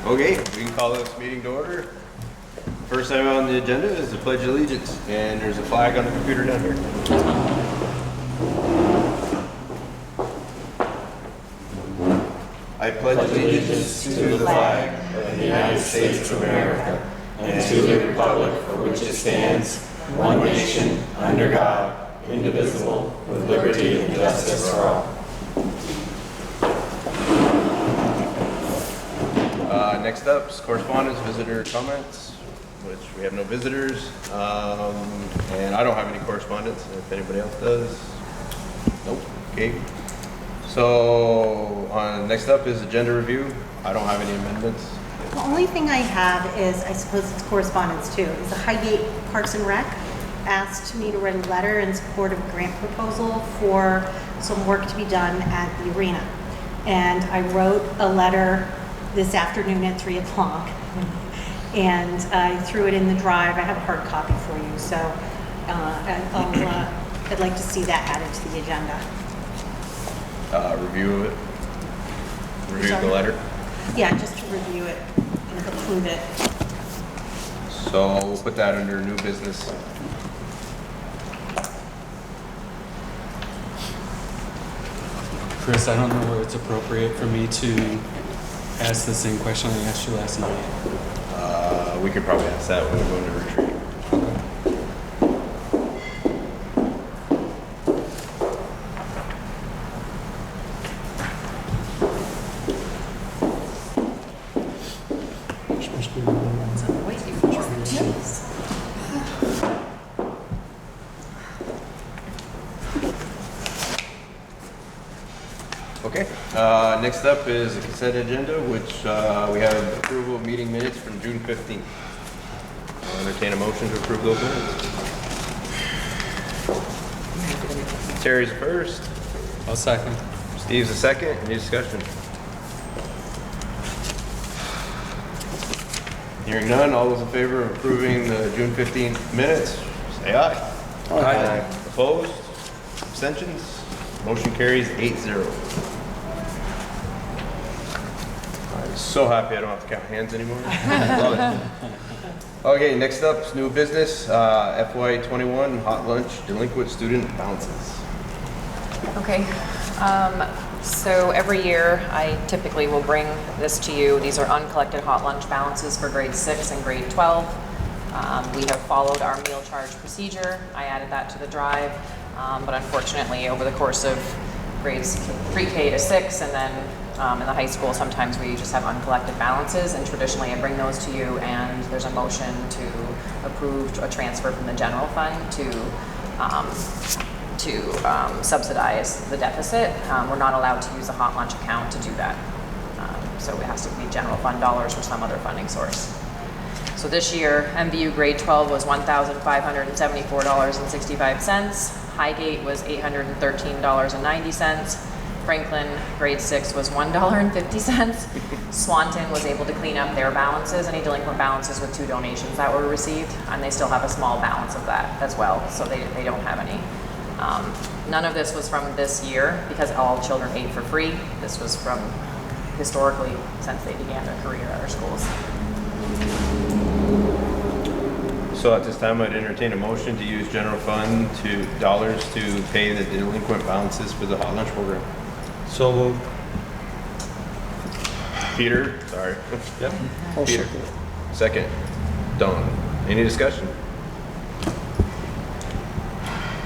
Okay, we can call this meeting to order. First item on the agenda is the Pledge of Allegiance, and there's a flag on the computer down here. I pledge allegiance to the flag of the United States of America and to the republic for which it stands, one nation, under God, indivisible, with liberty and justice for all. Next up is correspondence, visitor comments, which we have no visitors, and I don't have any correspondence. If anybody else does, nope. Okay. So next up is agenda review. I don't have any amendments. The only thing I have is, I suppose it's correspondence too, is the Highgate Parks and Rec asked me to write a letter in support of a grant proposal for some work to be done at the arena. And I wrote a letter this afternoon at 3 o'clock, and I threw it in the drive. I have a hard copy for you, so I'd like to see that added to the agenda. Review it. Review the letter. Yeah, just to review it and approve it. So we'll put that under new business. Chris, I don't know where it's appropriate for me to ask the same question I asked you last night. We could probably ask that when we go into retreat. Okay, next up is the consent agenda, which we have approval of meeting minutes from June 15th. I'll entertain a motion to approve those minutes. Terry's first. I'll second. Steve's the second. Any discussion? Hearing none, all those in favor of approving the June 15th minutes, say aye. Aye. Opposed? Abstentions? Motion carries 8-0. I'm so happy I don't have to count hands anymore. Love it. Okay, next up is new business, FY21 hot lunch delinquent student balances. Okay, so every year I typically will bring this to you. These are uncollected hot lunch balances for grade 6 and grade 12. We have followed our meal charge procedure. I added that to the drive, but unfortunately over the course of grades pre-K to 6 and then in the high school, sometimes we just have uncollected balances, and traditionally I bring those to you, and there's a motion to approve a transfer from the general fund to subsidize the deficit. We're not allowed to use a hot lunch account to do that. So it has to be general fund dollars or some other funding source. So this year, MVU grade 12 was $1,574.65. Highgate was $813.90. Franklin grade 6 was $1.50. Swanton was able to clean up their balances, any delinquent balances, with 2 donations that were received, and they still have a small balance of that as well, so they don't have any. None of this was from this year because all children ate for free. This was from historically since they began their career at our schools. So at this time, I'd entertain a motion to use general fund dollars to pay the delinquent balances for the hot lunch program. So moved. Peter, sorry. Yep. Peter. Second. Don. Any discussion?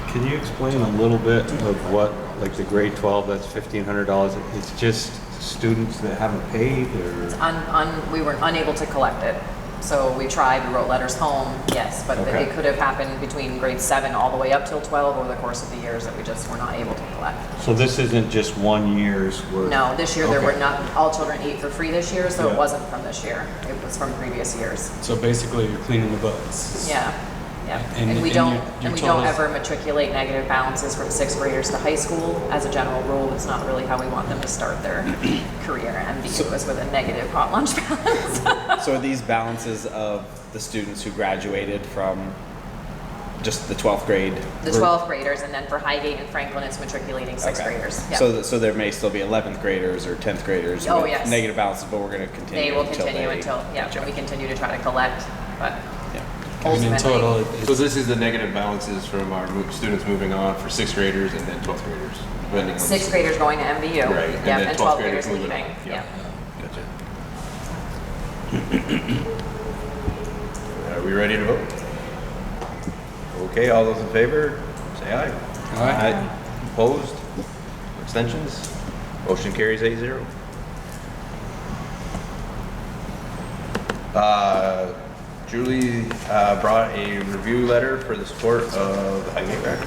Can you explain a little bit of what, like the grade 12, that's $1,500, it's just students that haven't paid, or? We were unable to collect it. So we tried, we wrote letters home, yes, but Okay. it could have happened between grade 7 all the way up till 12 over the course of the years that we just were not able to collect. So this isn't just 1 year's worth? No, this year there Okay. were not, all children ate for free this year, so Yeah. it wasn't from this year. It was from previous years. So basically, you're cleaning the books. Yeah, yeah. And And we you don't told us- ever matriculate negative balances from 6th graders to high school. As a general rule, it's not really how we want them to start their career. MVU was with a negative hot lunch balance. So are these balances of the students who graduated from just the 12th grade? The 12th graders, and then for Highgate and Franklin, it's matriculating 6th Okay. graders. Yeah. So there may still be 11th graders or 10th graders Oh, with yes. negative balances, but we're going to continue. They will continue until, Gotcha. we continue to try to collect, but Yeah. I mean, in total, So this is the negative balances from our students moving on for 6th graders and then 12th graders, depending on. 6th graders going to MVU. Right, and Yep, then and 12th 12th graders graders leaving. moving on. Yeah. Gotcha. Are we ready to vote? Okay, all those in favor, say aye. Aye. Opposed? Abstentions? Motion carries 8-0. Julie brought a review letter for the support of the Highgate Rec.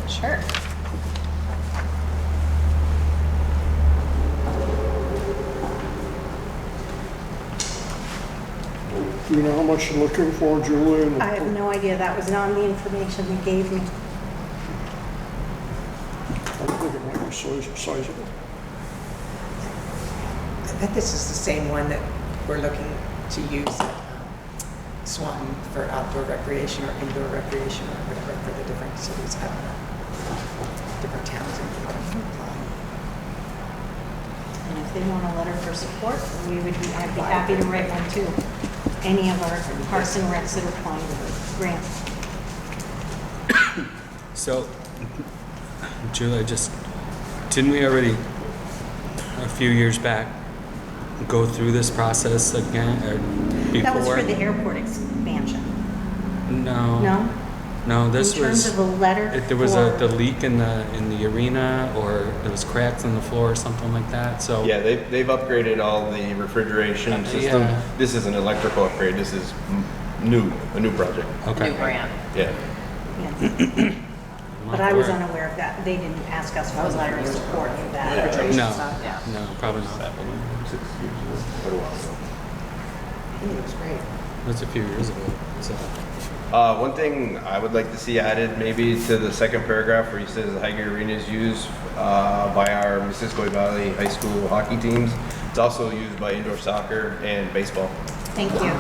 Sure. Do you know how much you're looking for, Julie? And I have no idea. That was not the information they gave me. I don't think it might be sizable. I bet this is the same one that we're looking to use at Swanton for outdoor recreation or indoor recreation or whatever for the different cities. I don't know. Different towns in Florida. And if they want a letter for support, I'd be happy to write one too. Any of our parks and recs that are applying for grants. So, Julia, didn't we already, a few years back, go through this process again, or before? That was for the airport expansion. No. No? No, this In terms was, of a letter there was for- the leak in the arena, or there was cracks in the floor or something like that, so. Yeah, they've upgraded all the refrigeration system. Yeah. This is an electrical upgrade. This is a new project. Okay. New grant. Yeah. Yes. But I was unaware of that. They didn't ask us for a letter of support for that. Refrigeration No, stuff. Yeah. no, probably not. 6 years ago. Quite a while ago. I think it was great. That's a few years ago, so. One thing I would like to see added maybe to the second paragraph where he says the Highgate Arena is used by our Missisquoi Valley High School hockey teams. It's also used by indoor soccer and baseball. Thank you.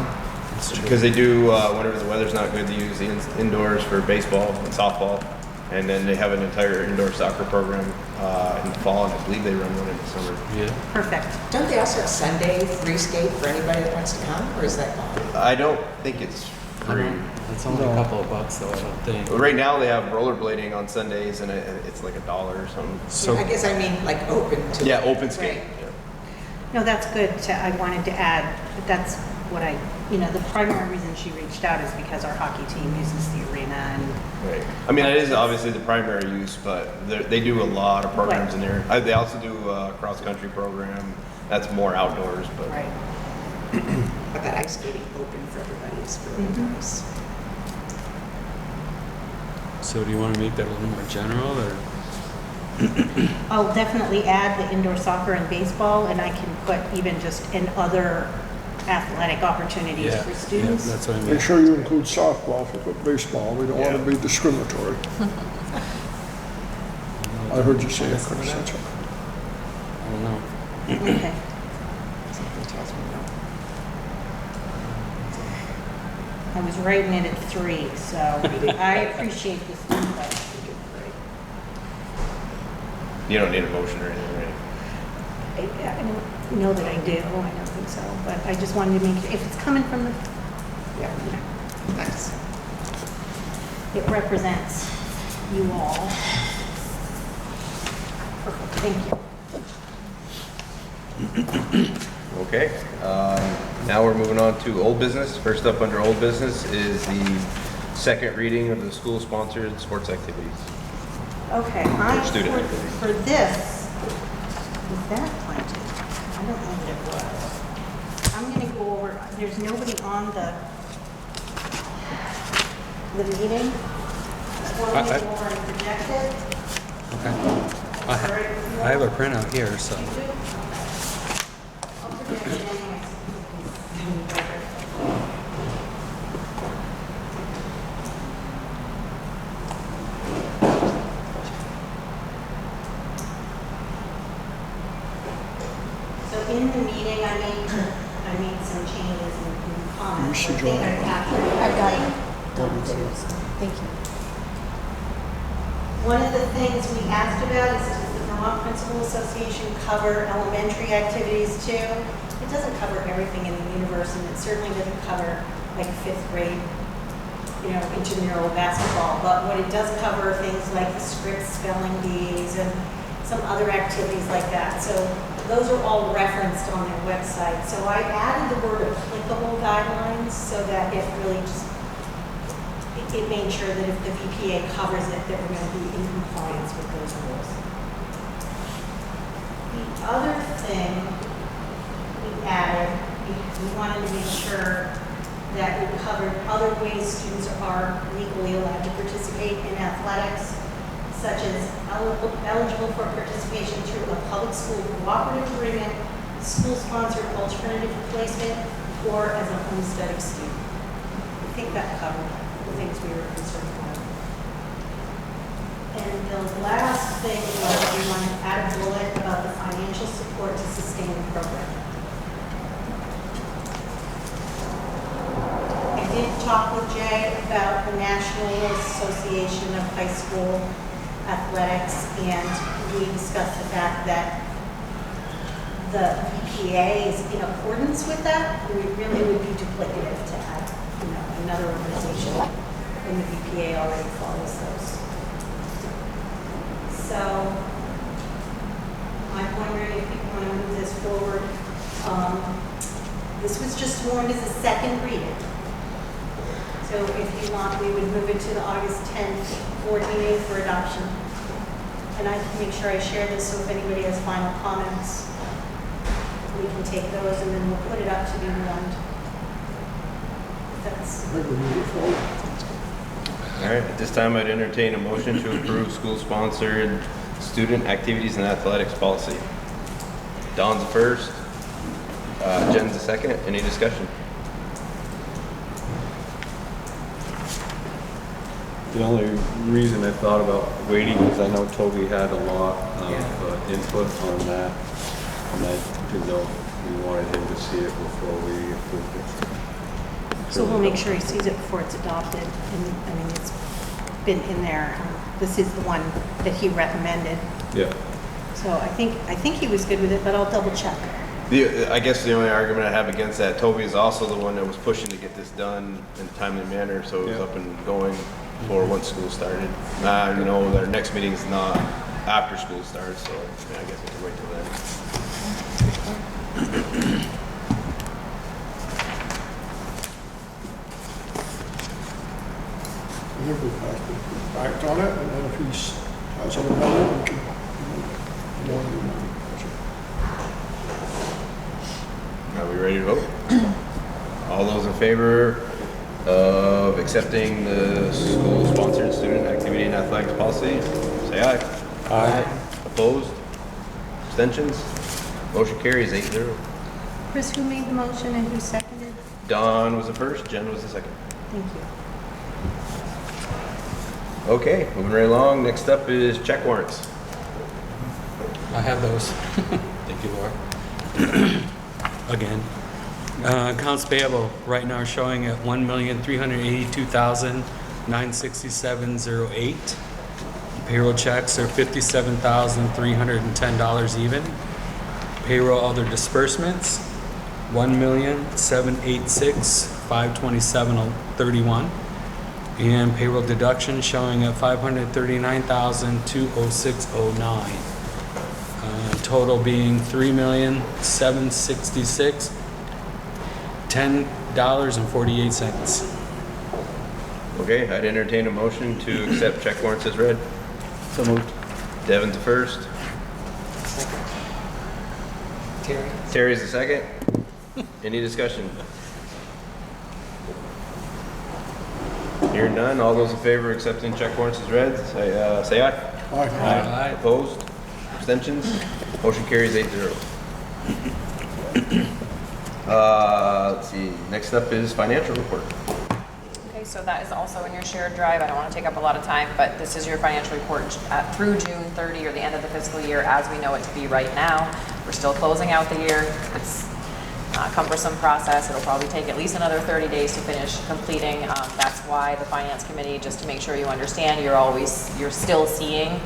Because they do, whenever the weather's not good, they use the indoors for baseball and softball. And then they have an entire indoor soccer program in the fall, and I believe they run one in the summer. Yeah. Perfect. Don't they also have Sunday free skate for anybody that wants to come, or is that gone? I don't think it's free. It's only a couple of bucks though, I don't think. Right now they have rollerblading on Sundays, and it's like $1 or something. So, I guess I mean like open to. Yeah, open skate. Right. Yeah. No, that's good. I wanted to add, but that's what the primary reason she reached out is because our hockey team uses the arena and Right. I mean, it is obviously the primary use, but they do a lot of programs in there. They also do a cross-country program that's more outdoors, but right. But that ice skating open for everybody is really nice. so do you want to make that a little more general, or? I'll definitely add the indoor soccer and baseball, and I can put even just in other athletic opportunities for students. Yeah, that's what I mean. Make sure you include softball if you put baseball. We don't want to be discriminatory. I heard you say it, Chris. That's all. I don't know. Okay. Something tells me no. I was writing it at 3, so I appreciate this input. you don't need a motion or anything, right? I don't know that I do, I don't think so, but I just wanted to make, if it's coming from the, Yeah, nice. it represents you all. Perfect, thank you. Okay. Now we're moving on to old business. First up under old business is the second reading of the school-sponsored sports activities. Okay, student for activities. for this, was that planted? I don't know that it was. I'm gonna go over, there's nobody on the meeting. I want to go over and project it. Okay. I have a printout here, so. I'll print it anyways. So in the meeting, I made some changes in comments. You should I think draw I it. captured I've got it. everything. Thank you. One of the things we asked about is, does the Vermont Principal Association cover elementary activities too? It doesn't cover everything in the universe, and it certainly doesn't cover like fifth grade, intramural basketball. But what it does cover are things like the script spelling bees and some other activities like that. So those are all referenced on their website. So I added the word applicable guidelines so that it really just it made sure that if the VPA covers it, that we're going to be in compliance with those rules. The other thing we added, we wanted to make sure that we covered other ways students are legally allowed to participate in athletics, such as eligible for participation through a public school cooperative agreement, school-sponsored alternative placement, or as a homesteading student. I think that covered the things we were concerned about. And the last thing was we wanted to add a bullet about the financial support to sustain the program. I did talk with Jay about the National Association of High School Athletics, and we discussed the fact that the VPA is in accordance with that. It really would be duplicative to add another organization when the VPA already follows those. So I'm wondering if people want to move this forward. This was just warned as a second reading. So if you want, we would move it to the August 10th board meeting for adoption. And I can make sure I share this so if anybody has final comments, we can take those and then we'll put it up to be warned. That's I think we move it forward. All right, at this time, I'd entertain a motion to approve school-sponsored student activities and athletics policy. Don's the first, Jen's the second. Any discussion? The only reason I thought about waiting is I know Toby had a lot of input on that, and I didn't know if we wanted him to see it before we approved it. So we'll make sure he sees it before it's adopted. And I mean, it's been in there. This is the one that he recommended. Yeah. So I think he was good with it, but I'll double check. I guess the only argument I have against that, Toby is also the one that was pushing to get this done in a timely manner, so it was Yeah. up and going for once school started. Their next meeting is not after school starts, so I guess we can wait till then. I think we have to act on it, and then if he's has an amendment, we can, warn him. Are we ready to vote? All those in favor of accepting the school-sponsored student activity and athletics policy, say aye. Aye. Opposed? Abstentions? Motion carries 8-0. Chris, who made the motion and who seconded? Don was the first, Jen was the second. Thank you. Okay, moving right along. Next up is check warrants. I have those. Thank you, Laura. Again. Accounts payable right now are showing at $1,382,967.08. Payroll checks are $57,310 even. Payroll other disbursements, $1,786,527.31. And payroll deduction showing at $539,206.09. Total being $3,766,10.48. Okay, I'd entertain a motion to accept check warrants as read. So moved. Devin's the first. Terry? Terry's the second. Any discussion? Hearing none, all those in favor of accepting check warrants as read, say aye. Aye. Opposed? Abstentions? Motion carries 8-0. Let's see, next up is financial report. Okay, so that is also in your shared drive. I don't want to take up a lot of time, but this is your financial report through June 30, or the end of the fiscal year, as we know it to be right now. We're still closing out the year. It's a cumbersome process. It'll probably take at least another 30 days to finish completing. That's why the Finance Committee, just to make sure you understand, you're still seeing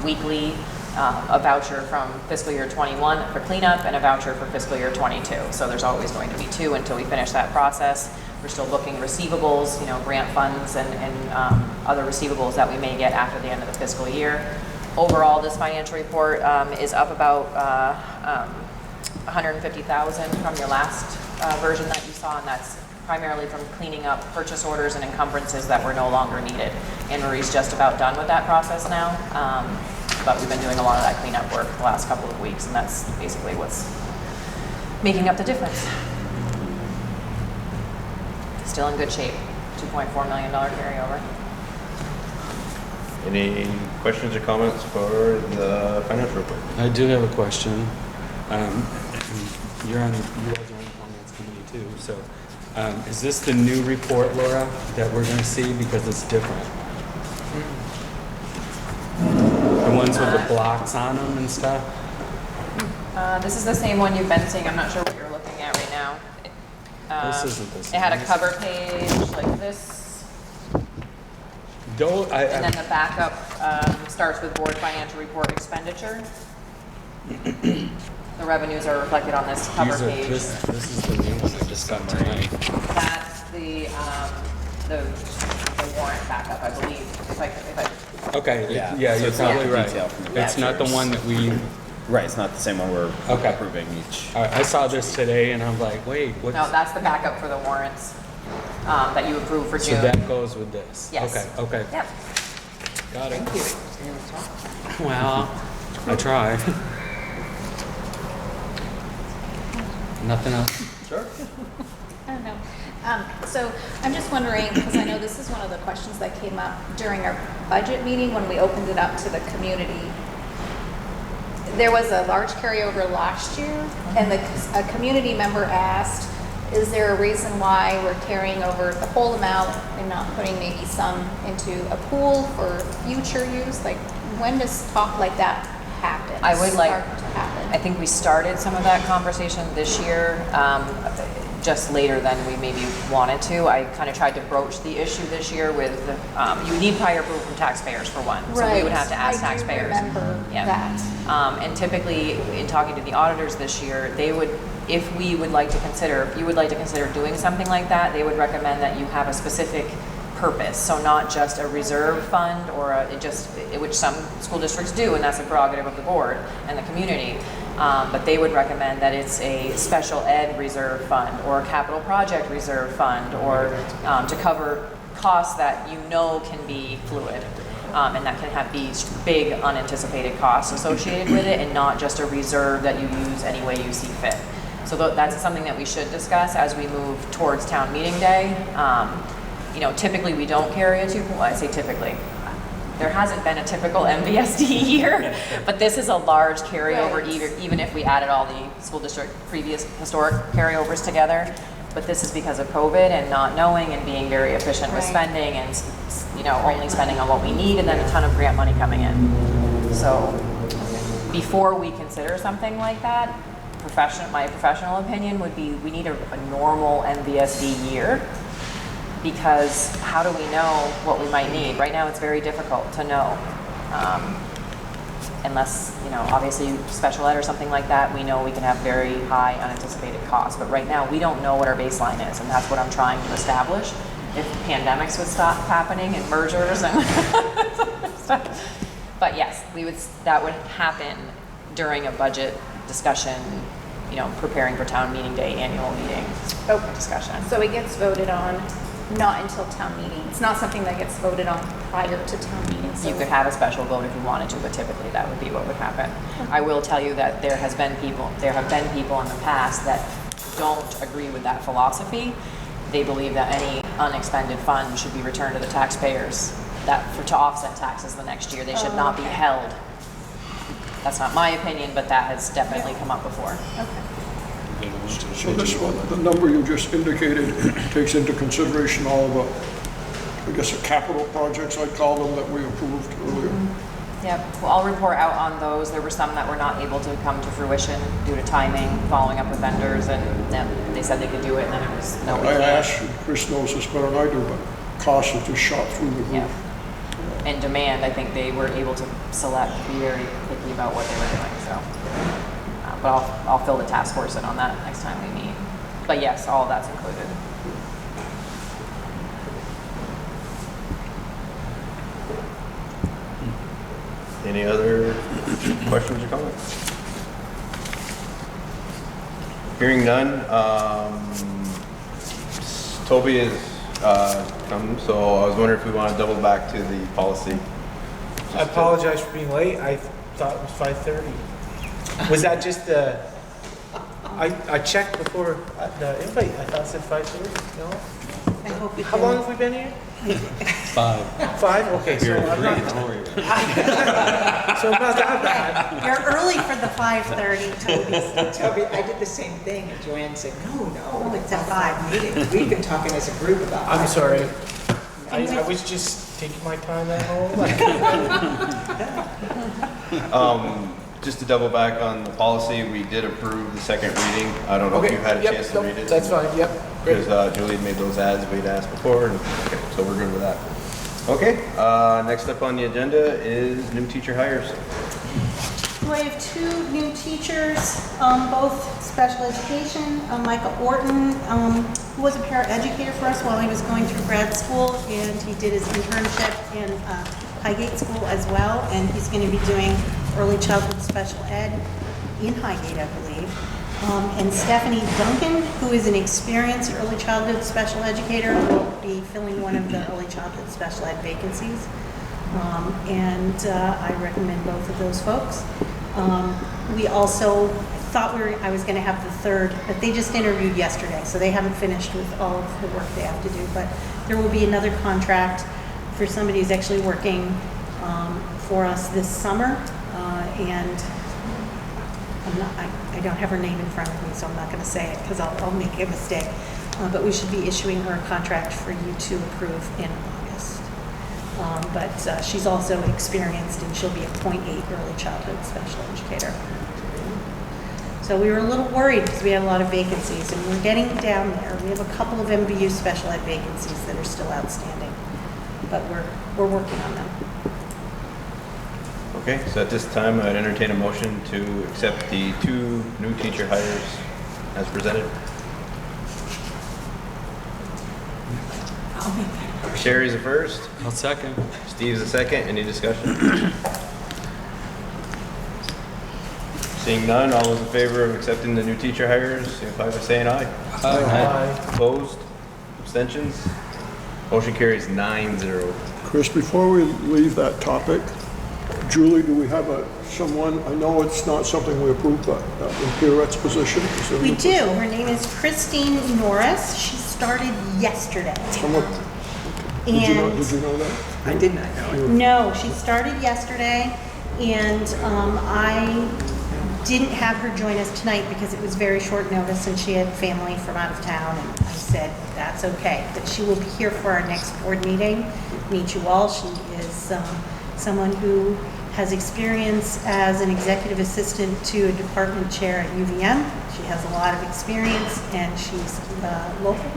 weekly a voucher from fiscal year 21 for cleanup and a voucher for fiscal year 22. So there's always going to be two until we finish that process. We're still booking receivables, grant funds and other receivables that we may get after the end of the fiscal year. Overall, this financial report is up about $150,000 from your last version that you saw, and that's primarily from cleaning up purchase orders and encumbrances that were no longer needed. Anne Marie's just about done with that process now, but we've been doing a lot of that cleanup work the last couple of weeks, and that's basically what's making up the difference. Still in good shape, $2.4 million carryover. Any questions or comments for the financial report? I do have a question. You guys are on the Finance Committee too, so is this the new report, Laura, that we're going to see because it's different? The ones with the blocks on them and stuff? This is the same one you've been seeing. I'm not sure what you're looking at right now. This isn't the same. It had a cover page like this. And then the backup starts with board financial report expenditure. The revenues are reflected on this cover page. This is the new one I just got tonight. That's the warrant backup, I believe. Okay, Yeah. yeah, So you're it's not probably the right. detail from the It's not the vouchers. one that we, Right, it's not the same one we're Okay. approving each. I saw this today and I'm like, wait, what's? No, that's the backup for the warrants that you approved for June. So that goes with this? Yes. Okay, Yep. got it. Well, I try. Nothing else? Sure. I don't know. So I'm just wondering, because I know this is one of the questions that came up during our budget meeting when we opened it up to the community. There was a large carryover last year, and a community member asked, is there a reason why we're carrying over the whole amount and not putting maybe some into a pool for future use? Like, when does talk like that happen? I would like, Start to happen? I think we started some of that conversation this year, just later than we maybe wanted to. I kind of tried to broach the issue this year with, you need prior approval from taxpayers for one. So we would have to ask taxpayers. I do remember that. And typically, in talking to the auditors this year, they would, if you would like to consider doing something like that, they would recommend that you have a specific purpose. So not just a reserve fund or which some school districts do, and that's a prerogative of the board and the community. But they would recommend that it's a special ed reserve fund or a capital project reserve fund, or to cover costs that can be fluid. And that can have these big unanticipated costs associated with it, and not just a reserve that you use any way you see fit. So that's something that we should discuss as we move towards town meeting day. Typically we don't carry I say typically. There hasn't been a typical MVSD year, but this is a large carryover, Right. even if we added all the school district previous historic carryovers together. But this is because of COVID and not knowing and being very efficient with Right. spending, and only spending on what we need, and then a ton of grant money coming in. So before we consider something like that, my professional opinion would be we need a normal MVSD year, because how do we know what we might need? Right now it's very difficult to know. Unless, obviously special ed or something like that, we know we can have very high unanticipated costs. But right now we don't know what our baseline is, and that's what I'm trying to establish. If pandemics would stop happening and mergers and stuff. But yes, that would happen during a budget discussion, preparing for town meeting day, annual meeting discussion. So it gets voted on not until town meeting. It's not something that gets voted on prior to town meeting. So You could have a special vote if you wanted to, but typically that would be what would happen. I will tell you that there have been people in the past that don't agree with that philosophy. They believe that any unexpended fund should be returned to the taxpayers to offset taxes the next year. They should not be held. That's not my opinion, but that has definitely come up before. So this one, the number you just indicated takes into consideration all the, I guess, the capital projects, I'd call them, that we approved earlier. Yep, well, I'll report out on those. There were some that were not able to come to fruition due to timing, following up with vendors, and then they said they could do it, and then it was, no, we I can't. asked, and Chris knows this better than I do, but costs have just shot through the Yeah. roof. And demand, I think they were able to select, be very picky about what they were doing, so. But I'll fill the task force in on that next time we meet. But yes, all of that's included. Any other questions or comments? Hearing none, Toby has come, so I was wondering if we want to double back to the policy. I apologize for being late. I thought it was 5:30. Was that just the, I checked before the invite. I thought it said 5:30. No? I hope you How long have we been here? 5. 5? Okay, so I'm not, so I'm not that bad. You're early for the 5:30, Toby. Toby, I did the same thing, and Joanne said, no, It's at 5. meeting. We've been talking as a group about. I'm sorry. And I with- was just taking my time at home. Just to double back on the policy, we did approve the second reading. I don't know if Okay, you had a yep, chance to nope, read it. That's fine, yep. Great. Because Julie made those ads we'd asked before, and okay, so we're good with that. Okay, next up on the agenda is new teacher hires. So I have 2 new teachers, both special education. Michael Orton, who was a paraeducator for us while he was going through grad school, and he did his internship in Highgate School as well, and he's going to be doing early childhood special ed in Highgate, I believe. And Stephanie Duncan, who is an experienced early childhood special educator, will be filling one of the early childhood special ed vacancies. I recommend both of those folks. We also thought I was going to have the 3rd, but they just interviewed yesterday, so they haven't finished with all of the work they have to do. But there will be another contract for somebody who's actually working for us this summer, and I don't have her name in front of me, so I'm not going to say it because I'll make a mistake. But we should be issuing her a contract for you to approve in August. But she's also experienced, and she'll be a .8 early childhood special educator. So we were a little worried because we had a lot of vacancies, and we're getting down there. We have a couple of MVU special ed vacancies that are still outstanding, but we're working on them. Okay, so at this time, I'd entertain a motion to accept the 2 new teacher hires as presented. I'll make that. Sherry's the first, I'll second. Steve's the second. Any discussion? Seeing none, all those in favor of accepting the new teacher hires, signify by saying aye. Aye. Opposed? Abstentions? Motion carries 9-0. Chris, before we leave that topic, Julie, do we have someone, I know it's not something we approved, but in Pierrette's position? Is there a We new do. Her name is Christine Norris. She started yesterday. Someone, did you know that? I did not know it. No, she started yesterday, and I didn't have her join us tonight because it was very short notice and she had family from out of town, and I said, that's okay. But she will be here for our next board meeting, meet you all. She is someone who has experience as an executive assistant to a department chair at UVM. She has a lot of experience, and she's local.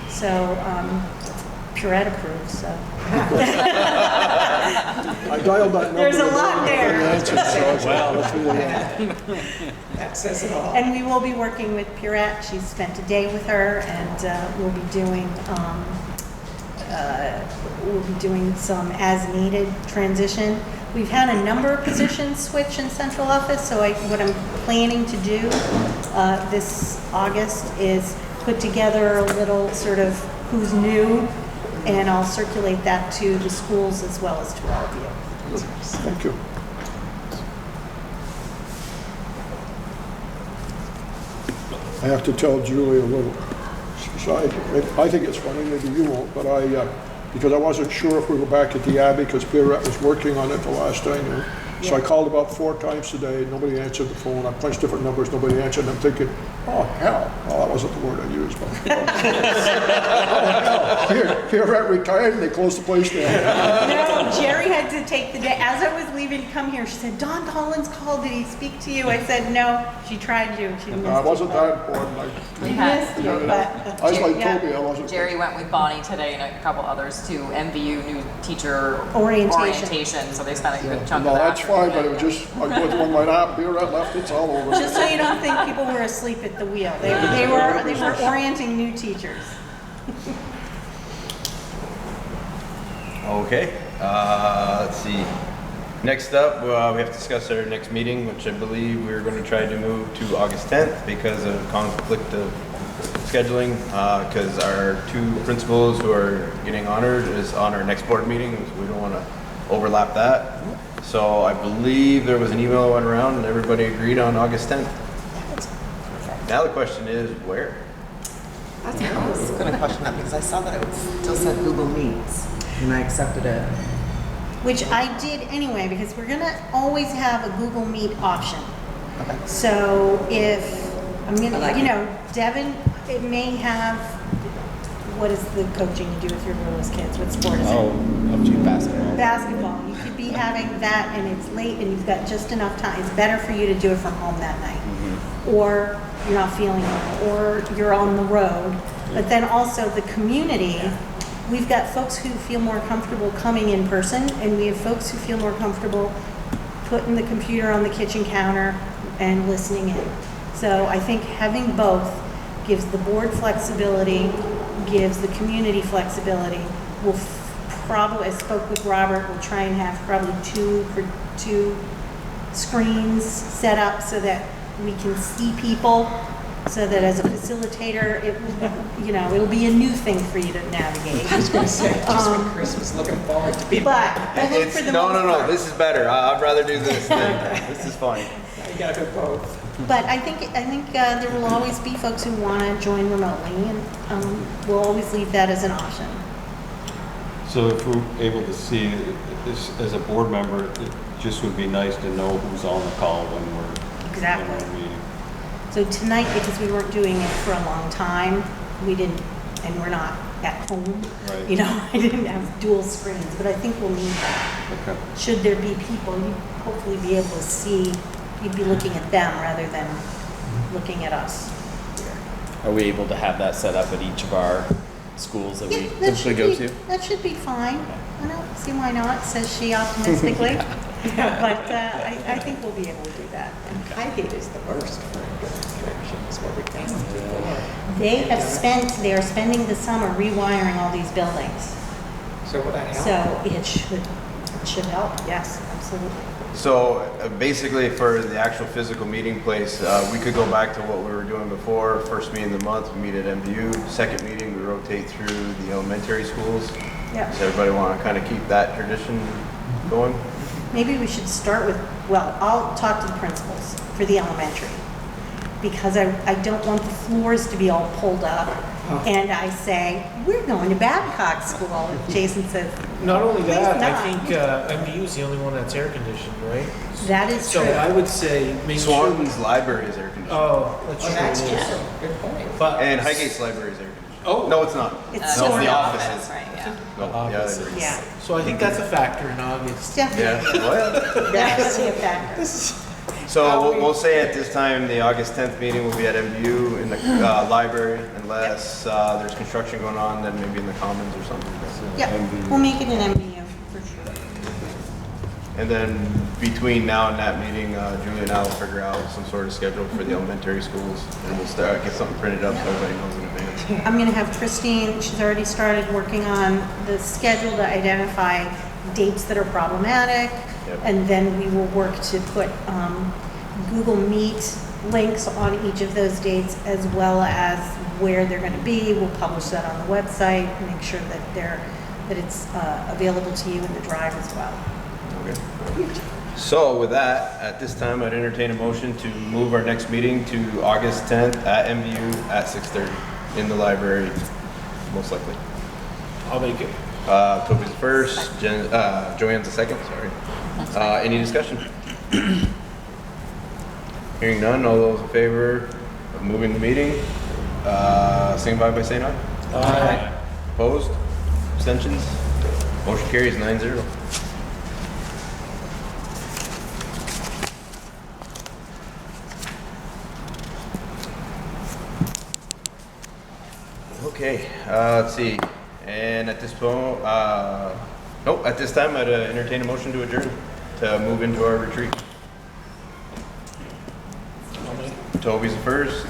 So Purette approves, so. I dialed that number. There's a lot there. That says it all. And we will be working with Purette. She's spent a day with her, and we'll be doing some as-needed transition. We've had a number of positions switch in central office, so what I'm planning to do this August is put together a little sort of who's new, and I'll circulate that to the schools as well as to all of you. Thank you. I have to tell Julie a little side. I think it's funny, maybe you won't, but because I wasn't sure if we were back at the Abbey, because Pierrette was working on it the last I knew. So I called about 4 times today, nobody answered the phone. I punched different numbers, nobody answered, and I'm thinking, oh, hell. Well, that wasn't the word I used, but. Oh, hell. Pierrette retired, and they closed the place down. No, Jerry had to take the day. As I was leaving to come here, she said, Don Collins called. Did he speak to you? I said, no, she tried you. She missed I wasn't you. that important. We She had- missed you, but. I was like Yeah. Toby, I wasn't. Jerry went with Bonnie today and a couple others to MVU new teacher Orientation. so they spent a good chunk No, of that. that's fine, but it was just, like, when my Pierrette left, it's all over. Just so you don't think people were asleep at the wheel. They were orienting new teachers. Okay, let's see. Next up, we have to discuss our next meeting, which I believe we're going to try to move to August 10th because of conflict of scheduling, because our 2 principals who are getting honored is on our next board meeting, so we don't want to overlap that. So I believe there was an email that went around and everybody agreed on August 10th. Now the question is, where? That's what I was going to question that because I saw that it still said Google Meets and I accepted it. Which I did anyway, because we're gonna always have a Google Meet option. Okay. So if, I'm I gonna, like you it. know, Devin, it may have, what is the coaching you do with your littlest kids? What sport is it? Oh, up to basketball. Basketball. You could be having that and it's late and you've got just enough time. It's better for you to do it from home that night. Or you're not feeling well, or you're on the road. But then also the community, we've got folks who feel more comfortable coming in person, and we have folks who feel more comfortable putting the computer on the kitchen counter and listening in. So I think having both gives the board flexibility, gives the community flexibility. We'll probably, I spoke with Robert, we'll try and have probably two screens set up so that we can see people, so that as a facilitator, it will, you know, it'll be a new thing for you to navigate. I was going to say, just when Chris was looking forward to being But I think for the No, most part, this is better. I'd rather do this than, this is fine. You got to go both. but I think there will always be folks who want to join remotely, and we'll always leave that as an option. So if we're able to see this as a board member, it just would be nice to know who's on the call when we're Exactly. meeting. So tonight, because we weren't doing it for a long time, we didn't, and we're not at home. Right. You know, I didn't have dual screens, but I think we'll need that. Okay. Should there be people, you'd hopefully be able to see, you'd be looking at them rather than looking at us. Are we able to have that set up at each of our schools that we Yeah, that typically should go be, to? that should be fine. I don't see why not, says she optimistically. But I think we'll be able to do that. Highgate is the worst for directions where we tested before. They are spending the summer rewiring all these buildings. So will that help? So it should help, yes, absolutely. So basically for the actual physical meeting place, we could go back to what we were doing before. First meeting of the month, we meet at MVU. Second meeting, we rotate through the elementary schools. Yeah. Does everybody want to kind of keep that tradition going? Maybe we should start with, well, I'll talk to the principals for the elementary, because I don't want the floors to be all pulled up. And I say, we're going to Babcock School. And Jason says, Not only Please that, not. I think MVU is the only one that's air conditioned, right? that is So true. I would say make sure. Swanton's library is air conditioned. Oh, that's Oh, true. that's it is. true. Good point. But And Highgate's library is air conditioned. Oh. No, it's not. It's No, sort the of. office is. Right, yeah. No, the other is. Yeah, so I think that's a factor in August. it's Yeah, definitely, well, definitely a factor. so we'll say at this time, the August 10th meeting will be at MVU in the library, unless there's construction going on, then maybe in the commons or something. Yeah, we'll make it an MBU for sure. And then between now and that meeting, Julie and I will figure out some sort of schedule for the elementary schools, and we'll start, get something printed up so everybody knows in advance. I'm gonna have Christine, she's already started working on the schedule to identify dates that are problematic. Yep. And then we will work to put Google Meet links on each of those dates, as well as where they're gonna be. We'll publish that on the website, make sure that it's available to you in the drive as well. Okay. So with that, at this time, I'd entertain a motion to move our next meeting to August 10th at MVU at 6:30 in the library, most likely. I'll make it. Toby's the first, Joanne's the second, sorry. Any discussion? Hearing none, all those in favor of moving the meeting, signify by saying aye. Aye. Opposed? Abstentions? Motion carries 9-0. Okay, let's see. And at this point, nope, at this time, I'd entertain a motion to adjourn to move into our retreat. Toby's the first.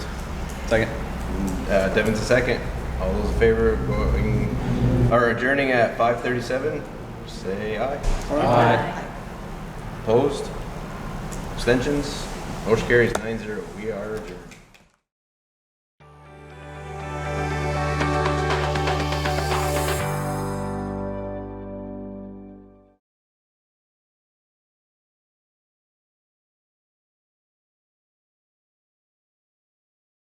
Second. Devin's the second. All those in favor of going, or adjourning at 5:37, say aye. Aye. Opposed? Abstentions? Motion carries 9-0. We are adjourned.